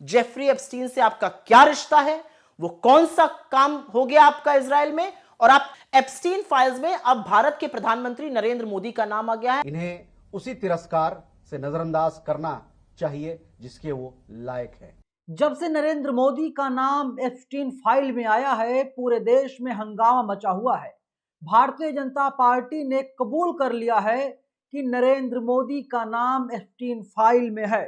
Jeffrey Epstein से आपका क्या रिश्ता है, वो कौन सा काम हो गया आपका इजराइल में, और आप एप्स्टीन फाइल्स में अब भारत के प्रधानमंत्री नरेंद्र मोदी का नाम आ गया है। इन्हें उसी तिरस्कार से नजरअंदाज करना चाहिए जिसके वो लायक है। जब से नरेंद्र मोदी का नाम एप्स्टीन फाइल में आया है, पूरे देश में हंगामा मचा हुआ है। भारतीय जनता पार्टी ने कबूल कर लिया है कि नरेंद्र मोदी का नाम एप्स्टीन फाइल में है,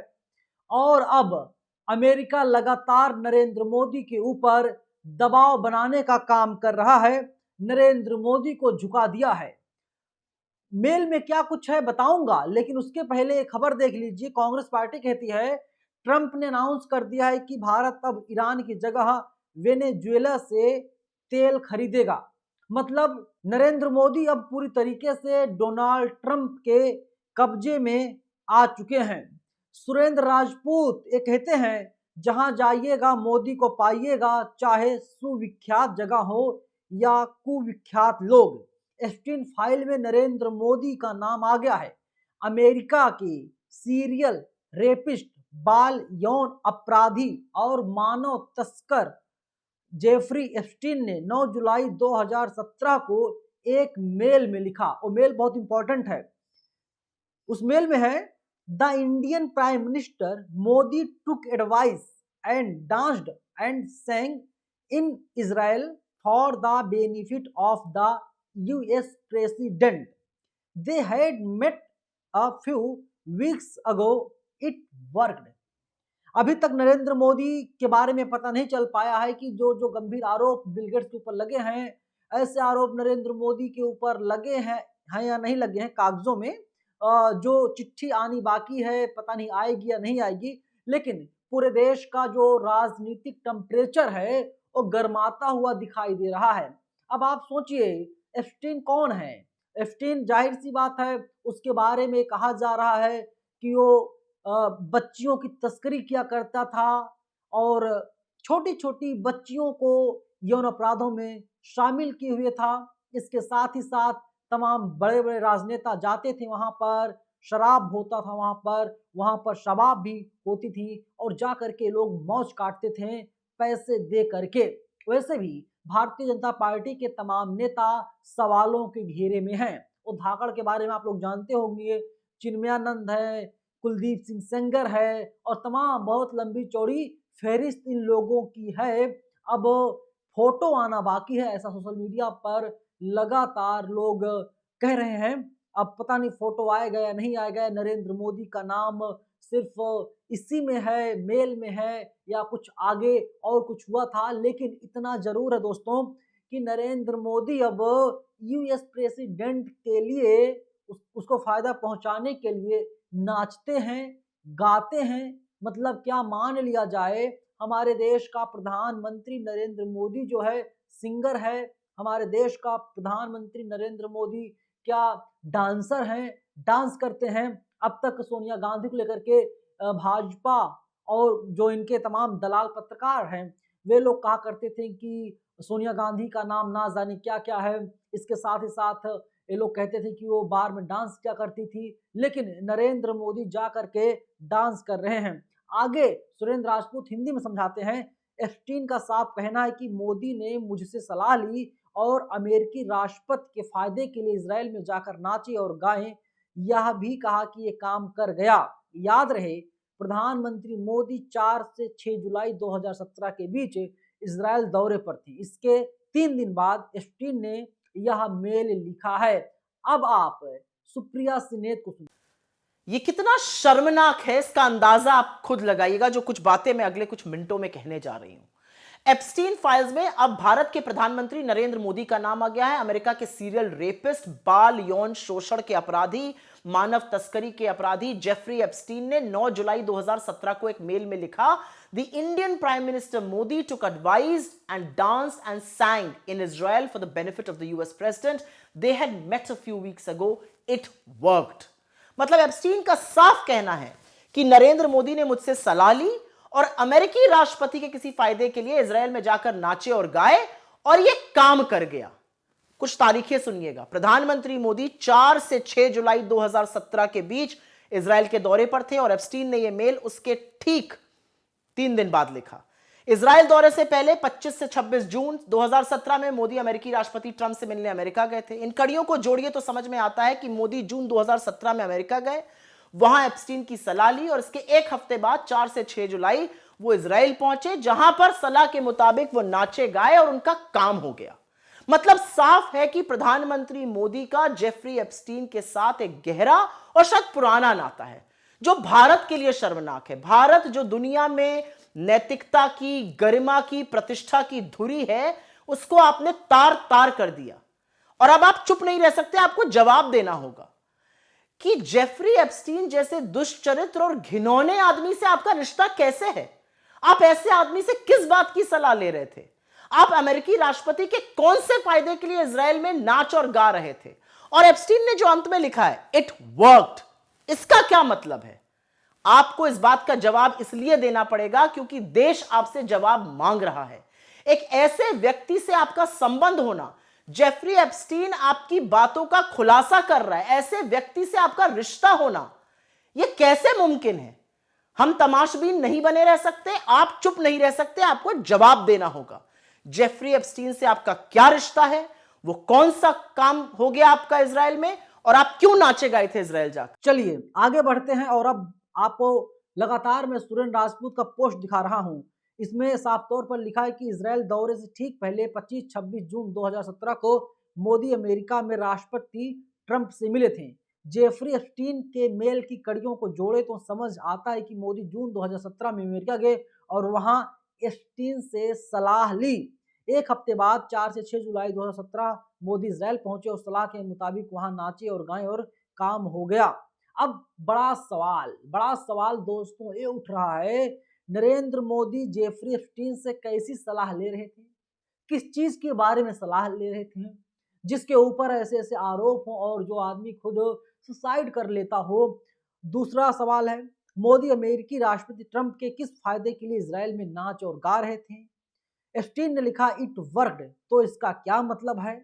और अब अमेरिका लगातार नरेंद्र मोदी के ऊपर दबाव बनाने का काम कर रहा है, नरेंद्र मोदी को झुका दिया है। मेल में क्या कुछ है बताऊंगा, लेकिन उसके पहले एक खबर देख लीजिए। कांग्रेस पार्टी कहती है ट्रंप ने अनाउंस कर दिया है कि भारत अब ईरान की जगह वेनेजुएला से तेल खरीदेगा। मतलब नरेंद्र मोदी अब पूरी तरीके से डोनाल्ड ट्रंप के कब्जे में आ चुके हैं। सुरेंद्र राजपूत ये कहते हैं जहां जाइएगा मोदी को पाइएगा, चाहे सुविख्यात जगह हो या कुविख्यात लोग। एप्स्टीन फाइल में नरेंद्र मोदी का नाम आ गया है। अमेरिका के सीरियल रेपिस्ट, बाल यौन अपराधी और मानव तस्कर जेफरी एप्स्टीन ने 9 जुलाई 2017 को एक मेल में लिखा। वो मेल बहुत इंपॉर्टेंट है। उस मेल में है, the Indian prime minister Modi took advice and danced and sang in Israel for the benefit of the US president. They had met a few weeks ago. It worked. अभी तक नरेंद्र मोदी के बारे में पता नहीं चल पाया है कि जो जो गंभीर आरोप बिल गेट्स के ऊपर लगे हैं, ऐसे आरोप नरेंद्र मोदी के ऊपर लगे हैं या नहीं लगे हैं कागजों में। जो चिट्ठी आनी बाकी है, पता नहीं आएगी या नहीं आएगी, लेकिन पूरे देश का जो राजनीतिक टेम्परेचर है वो गर्माता हुआ दिखाई दे रहा है। अब आप सोचिए एप्स्टीन कौन है। एप्स्टीन जाहिर सी बात है उसके बारे में कहा जा रहा है कि वो बच्चियों की तस्करी किया करता था और छोटी छोटी बच्चियों को यौन अपराधों में शामिल किए हुए था। इसके साथ ही साथ तमाम बड़े बड़े राजनेता जाते थे वहां पर, शराब होता था वहां पर शराब भी होती थी और जा करके लोग मौज काटते थे पैसे दे करके। वैसे भी भारतीय जनता पार्टी के तमाम नेता सवालों के घेरे में हैं। वो धाकड़ के बारे में आप लोग जानते होंगे, चिन्मयानंद है, कुलदीप सिंह सेंगर है और तमाम बहुत लंबी चौड़ी फहरिस्त इन लोगों की है। अब फोटो आना बाकी है, ऐसा सोशल मीडिया पर लगातार लोग कह रहे हैं। अब पता नहीं फोटो आएगा या नहीं आएगा, नरेंद्र मोदी का नाम सिर्फ इसी में है, मेल में है या कुछ आगे और कुछ हुआ था। लेकिन इतना जरूर है दोस्तों कि नरेंद्र मोदी अब US प्रेसिडेंट के लिए उसको फायदा पहुंचाने के लिए नाचते हैं, गाते हैं। मतलब क्या मान लिया जाए, हमारे देश का प्रधानमंत्री नरेंद्र मोदी जो है सिंगर है, हमारे देश का प्रधानमंत्री नरेंद्र मोदी क्या डांसर हैं, डांस करते हैं। अब तक सोनिया गांधी को लेकर के भाजपा और जो इनके तमाम दलाल पत्रकार हैं वे लोग कहा करते थे कि सोनिया गांधी का नाम ना जाने क्या क्या है। इसके साथ ही साथ ये लोग कहते थे कि वो बार में डांस क्या करती थी, लेकिन नरेंद्र मोदी जा करके डांस कर रहे हैं। आगे सुरेंद्र राजपूत हिंदी में समझाते हैं, एप्स्टीन का साफ कहना है कि मोदी ने मुझसे सलाह ली और अमेरिकी राष्ट्रपति के फायदे के लिए इजराइल में जाकर नाचे और गाएं। यह भी कहा कि ये काम कर गया। याद रहे प्रधानमंत्री मोदी 4 से 6 जुलाई 2017 के बीच इजराइल दौरे पर थे। इसके 3 दिन बाद एप्स्टीन ने यह मेल लिखा है। अब आप सुप्रिया सिनेत को सुनिए। ये कितना शर्मनाक है इसका अंदाजा आप खुद लगाइएगा, जो कुछ बातें मैं अगले कुछ मिनटों में कहने जा रही हूं। एप्स्टीन फाइल्स में अब भारत के प्रधानमंत्री नरेंद्र मोदी का नाम आ गया है। अमेरिका के सीरियल रेपिस्ट, बाल यौन शोषण के अपराधी, मानव तस्करी के अपराधी जेफरी एप्स्टीन ने 9 जुलाई 2017 को एक मेल में लिखा, the Indian prime minister Modi took advice and dance and sang in Israel for the benefit of the US president. They had met a few weeks ago. It worked. मतलब Epstein का साफ कहना है कि नरेंद्र मोदी ने मुझसे सलाह ली और अमेरिकी राष्ट्रपति के किसी फायदे के लिए इजराइल में जाकर नाचे और गाए और यह काम कर गया। कुछ तारीखें सुनिएगा। प्रधानमंत्री मोदी 4 से 6 जुलाई 2017 के बीच इजराइल के दौरे पर थे और एप्स्टीन ने यह मेल उसके ठीक 3 दिन बाद लिखा। इजराइल दौरे से पहले 25 से 26 जून 2017 में मोदी अमेरिकी राष्ट्रपति ट्रंप से मिलने अमेरिका गए थे। इन कड़ियों को जोड़िए तो समझ में आता है कि मोदी जून 2017 में अमेरिका गए, वहां एप्स्टीन की सलाह ली और इसके एक हफ्ते बाद 4 से 6 जुलाई वो इजराइल पहुंचे, जहां पर सलाह के मुताबिक वो नाचे गाए और उनका काम हो गया। मतलब साफ है कि प्रधानमंत्री मोदी का जेफरी एप्स्टीन के साथ एक गहरा और शायद पुराना नाता है, जो भारत के लिए शर्मनाक है। भारत जो दुनिया में नैतिकता की, गरिमा की, प्रतिष्ठा की धुरी है, उसको आपने तार तार कर दिया। और अब आप चुप नहीं रह सकते, आपको जवाब देना होगा कि जेफरी एप्स्टीन जैसे दुष्चरित्र और घिनौने आदमी से आपका रिश्ता कैसे है। आप ऐसे आदमी से किस बात की सलाह ले रहे थे? आप अमेरिकी राष्ट्रपति के कौन से फायदे के लिए इजराइल में नाच और गा रहे थे? और एप्स्टीन ने जो अंत में लिखा है, इट वर्कड, इसका क्या मतलब है? आपको इस बात का जवाब इसलिए देना पड़ेगा क्योंकि देश आपसे जवाब मांग रहा है। एक ऐसे व्यक्ति से आपका संबंध होना, जेफरी एप्स्टीन आपकी बातों का खुलासा कर रहा है, ऐसे व्यक्ति से आपका रिश्ता होना, यह कैसे मुमकिन है? हम तमाशबीन नहीं बने रह सकते, आप चुप नहीं रह सकते, आपको जवाब देना होगा। जेफरी एप्स्टीन से आपका क्या रिश्ता है? वो कौन सा काम हो गया आपका इजराइल में, और आप क्यों नाचे गए थे इजराइल जाकर? चलिए आगे बढ़ते हैं। और अब आपको लगातार मैं सुरेंद्र राजपूत का पोस्ट दिखा रहा हूं। इसमें साफ तौर पर लिखा है कि इजराइल दौरे से ठीक पहले 25-26 जून 2017 को मोदी अमेरिका में राष्ट्रपति ट्रंप से मिले थे। जेफरी एप्स्टीन के मेल की कड़ियों को जोड़े तो समझ आता है कि मोदी जून 2017 में अमेरिका गए और वहां एप्स्टीन से सलाह ली। एक हफ्ते बाद 4 से 6 जुलाई 2017 मोदी इजराइल पहुंचे और सलाह के मुताबिक वहां नाचे और गाए और काम हो गया। अब बड़ा सवाल दोस्तों ये उठ रहा है, नरेंद्र मोदी जेफरी एप्स्टीन से कैसी सलाह ले रहे थे? किस चीज के बारे में सलाह ले रहे थे जिसके ऊपर ऐसे ऐसे आरोप हो और जो आदमी खुद सुसाइड कर लेता हो? दूसरा सवाल है, मोदी अमेरिकी राष्ट्रपति ट्रंप के किस फायदे के लिए इजराइल में नाच और गा रहे थे? एप्स्टीन ने लिखा इट वर्कड, तो इसका क्या मतलब है?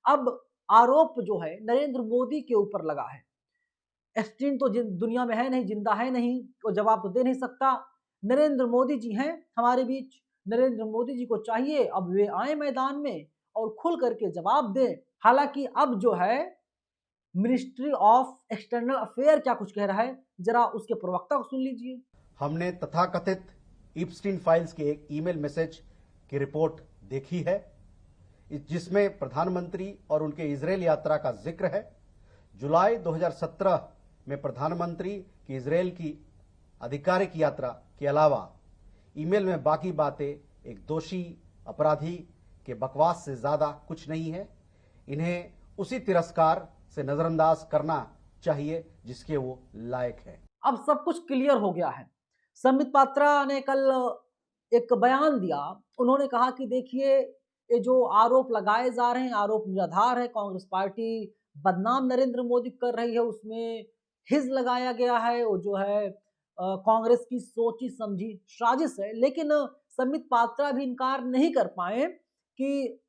अब आरोप जो है नरेंद्र मोदी के ऊपर लगा है। एप्स्टीन तो दुनिया में है नहीं, जिंदा है नहीं, तो जवाब तो दे नहीं सकता। नरेंद्र मोदी जी हैं हमारे बीच। नरेंद्र मोदी जी को चाहिए अब वे आए मैदान में और खुल करके जवाब दें। हालांकि अब जो है मिनिस्ट्री ऑफ एक्सटर्नल अफेयर क्या कुछ कह रहा है, जरा उसके प्रवक्ता को सुन लीजिए। हमने तथाकथित इप्स्टीन फाइल्स के एक ईमेल मैसेज की रिपोर्ट देखी है, जिसमें प्रधानमंत्री और उनके इजरायल यात्रा का जिक्र है। जुलाई 2017 में प्रधानमंत्री की इजरायल की आधिकारिक यात्रा के अलावा ईमेल में बाकी बातें एक दोषी अपराधी के बकवास से ज्यादा कुछ नहीं है। इन्हें उसी तिरस्कार से नजरअंदाज करना चाहिए जिसके वो लायक है। अब सब कुछ क्लियर हो गया है। संबित पात्रा ने कल एक बयान दिया। उन्होंने कहा कि देखिए, ये जो आरोप लगाए जा रहे हैं, आरोप निराधार है। कांग्रेस पार्टी बदनाम नरेंद्र मोदी कर रही है, उसमें हिज लगाया गया है, वो जो है कांग्रेस की सोची समझी साजिश है। लेकिन संबित पात्रा भी इनकार नहीं कर पाए कि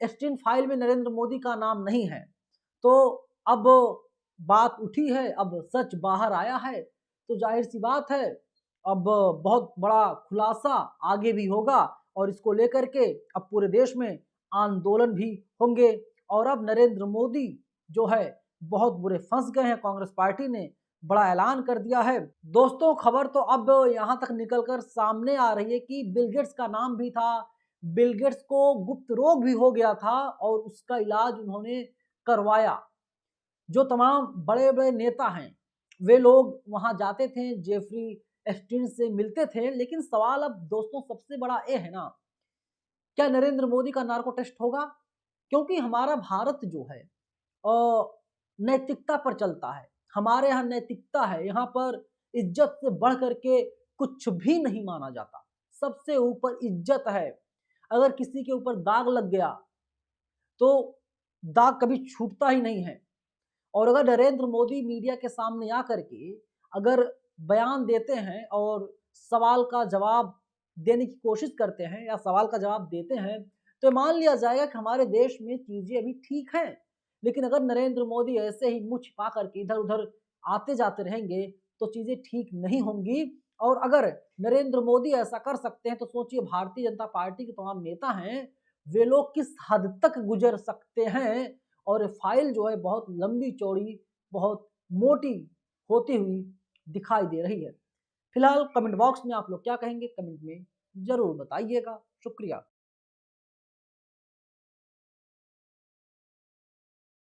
एप्स्टीन फाइल में नरेंद्र मोदी का नाम नहीं है। तो अब बात उठी है, अब सच बाहर आया है, तो जाहिर सी बात है अब बहुत बड़ा खुलासा आगे भी होगा और इसको लेकर के अब पूरे देश में आंदोलन भी होंगे। और अब नरेंद्र मोदी जो है बहुत बुरे फंस गए हैं। कांग्रेस पार्टी ने बड़ा ऐलान कर दिया है। दोस्तों, खबर तो अब यहां तक निकलकर सामने आ रही है कि बिल गेट्स का नाम भी था। बिल गेट्स को गुप्त रोग भी हो गया था और उसका इलाज उन्होंने करवाया। जो तमाम बड़े बड़े नेता हैं वे लोग वहां जाते थे, जेफरी एप्स्टीन से मिलते थे। लेकिन सवाल अब दोस्तों सबसे बड़ा ये है ना, क्या नरेंद्र मोदी का नार्को टेस्ट होगा? क्योंकि हमारा भारत जो है नैतिकता पर चलता है। हमारे यहाँ नैतिकता है, यहाँ पर इज्जत से बढ़ करके कुछ भी नहीं माना जाता। सबसे ऊपर इज्जत है। अगर किसी के ऊपर दाग लग गया तो दाग कभी छूटता ही नहीं है। और अगर नरेंद्र मोदी मीडिया के सामने आकर के अगर बयान देते हैं और सवाल का जवाब देने की कोशिश करते हैं या सवाल का जवाब देते हैं, तो मान लिया जाएगा कि हमारे देश में चीजें अभी ठीक हैं। लेकिन अगर नरेंद्र मोदी ऐसे ही मुंह छिपा करके इधर उधर आते जाते रहेंगे तो चीजें ठीक नहीं होंगी। और अगर नरेंद्र मोदी ऐसा कर सकते हैं तो सोचिए भारतीय जनता पार्टी के तमाम नेता हैं, वे लोग किस हद तक गुजर सकते हैं। और ये फाइल जो है बहुत लंबी चौड़ी, बहुत मोटी होती हुई दिखाई दे रही है। फिलहाल कमेंट बॉक्स में आप लोग क्या कहेंगे, कमेंट में जरूर बताइएगा। शुक्रिया।